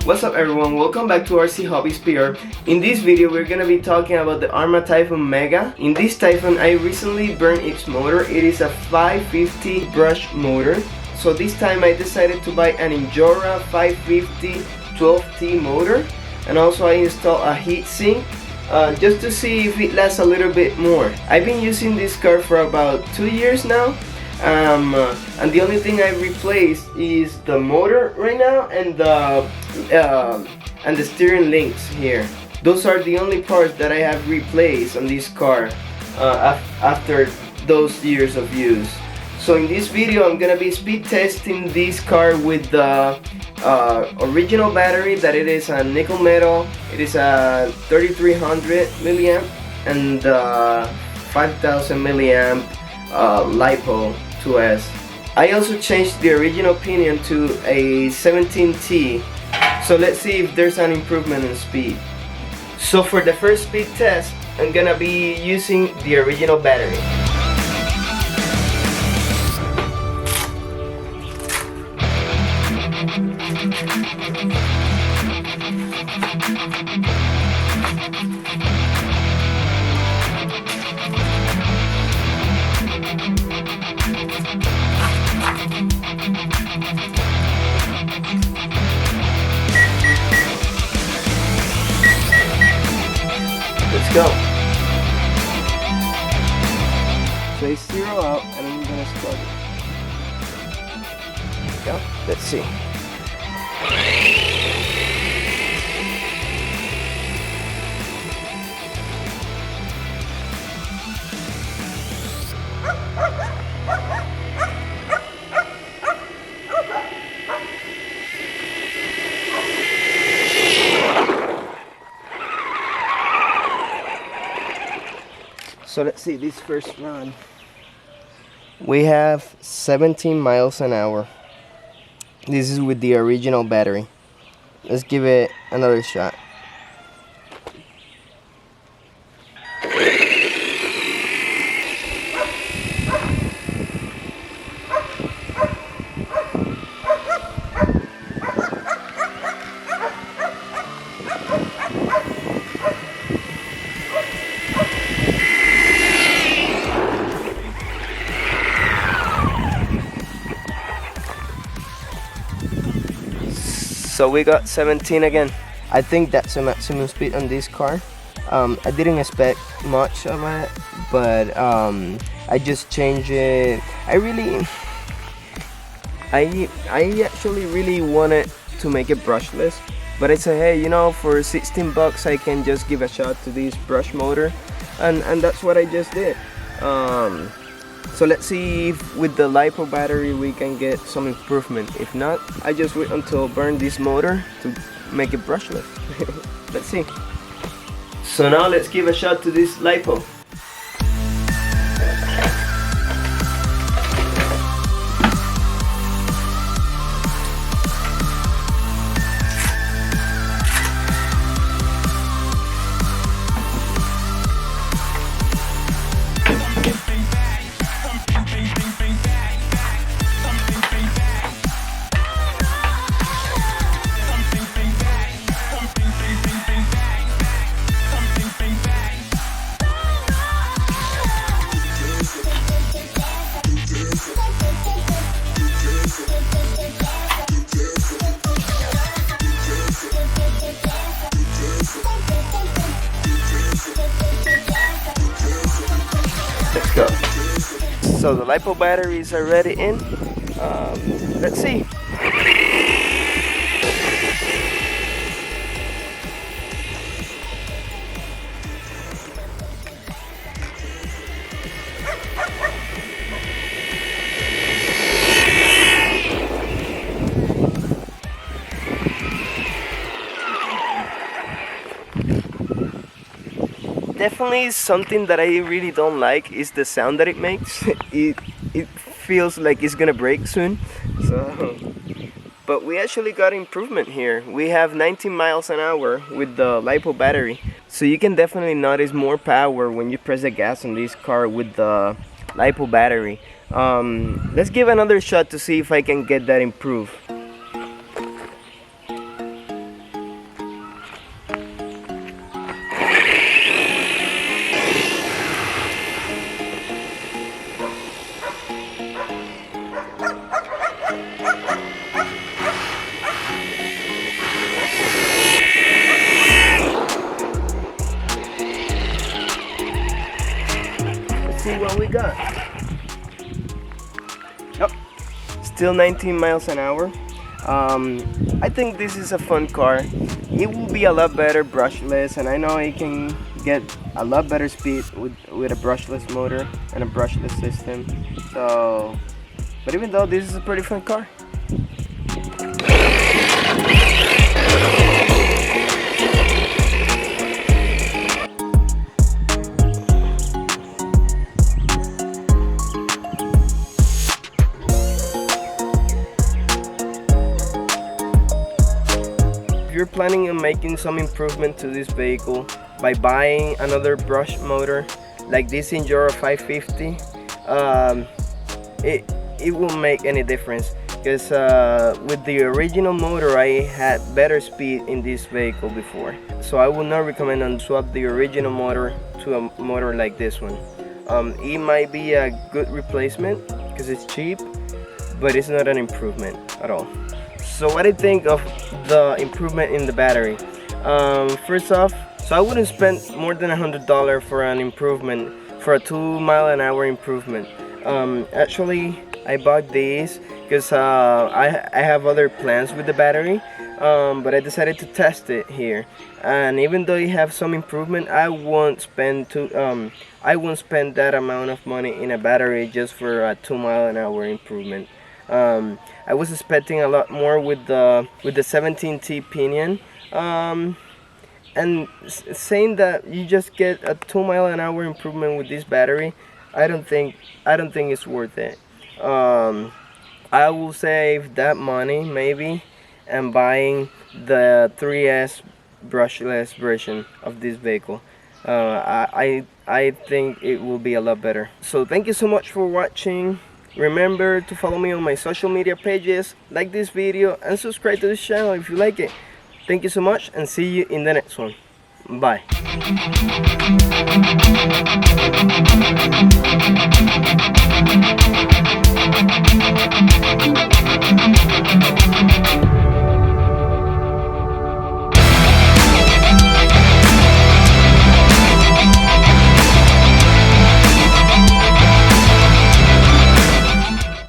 What's up everyone, welcome back to RC Hobbies PR. In this video we're gonna be talking about the arrma Typhon Mega. In this Typhon I recently burned its motor. It is a 550 brush motor. So this time I decided to buy an Injora 550 12T motor, and also I installed a heatsink just to see if it lasts a little bit more. I've been using this car for about 2 years now. And the only thing I replaced is the motor right now and the steering links here. Those are the only parts that I have replaced on this car after those years of use. So in this video I'm gonna be speed testing this car with the original battery, that it is a nickel metal. It is a 3300 milliamp and 5000 milliamp LiPo 2S. I also changed the original pinion to a 17T, so let's see if there's an improvement in speed. So for the first speed test I'm gonna be using the original battery. Let's go. So it's 0 out and I'm gonna start it. There we go. Let's see. So let's see this first run. We have 17 miles an hour. This is with the original battery. Let's give it another shot. So we got 17 again. I think that's the maximum speed on this car. I didn't expect much of it, but I just changed it. I actually really wanted to make it brushless, but I said, hey, you know, for 16 bucks I can just give a shot to this brush motor, and that's what I just did. So let's see if with the LiPo battery we can get some improvement. If not, I just wait until burn this motor to make it brushless. Let's see. So now let's give a shot to this LiPo. Let's go. So the LiPo batteries are already in. Let's see. Definitely something that I really don't like is the sound that it makes. It feels like it's gonna break soon. So, but we actually got improvement here. We have 19 miles an hour with the LiPo battery. So you can definitely notice more power when you press the gas on this car with the LiPo battery. Let's give another shot to see if I can get that improved. See what we got. Nope. Still 19 miles an hour. I think this is a fun car. It will be a lot better brushless, and I know it can get a lot better speed with a brushless motor and a brushless system. So, but even though this is a pretty fun car. If you're planning on making some improvement to this vehicle by buying another brush motor like this Injora 550, it won't make any difference, because with the original motor I had better speed in this vehicle before, so I would not recommend on swap the original motor to a motor like this one. It might be a good replacement because it's cheap, but it's not an improvement at all. So what I think of the improvement in the battery, first off, so I wouldn't spend more than $100 for an improvement, for a 2-mile-an-hour improvement. Actually, I bought these because I have other plans with the battery, but I decided to test it here. And even though you have some improvement, I won't spend that amount of money in a battery just for a 2-mile-an-hour improvement. I was expecting a lot more with the 17T pinion, and saying that you just get a 2-mile-an-hour improvement with this battery, I don't think it's worth it. I will save that money maybe and buying the 3S brushless version of this vehicle. I think it will be a lot better. So thank you so much for watching. Remember to follow me on my social media pages, like this video, and subscribe to this channel if you like it. Thank you so much, and see you in the next one. Bye.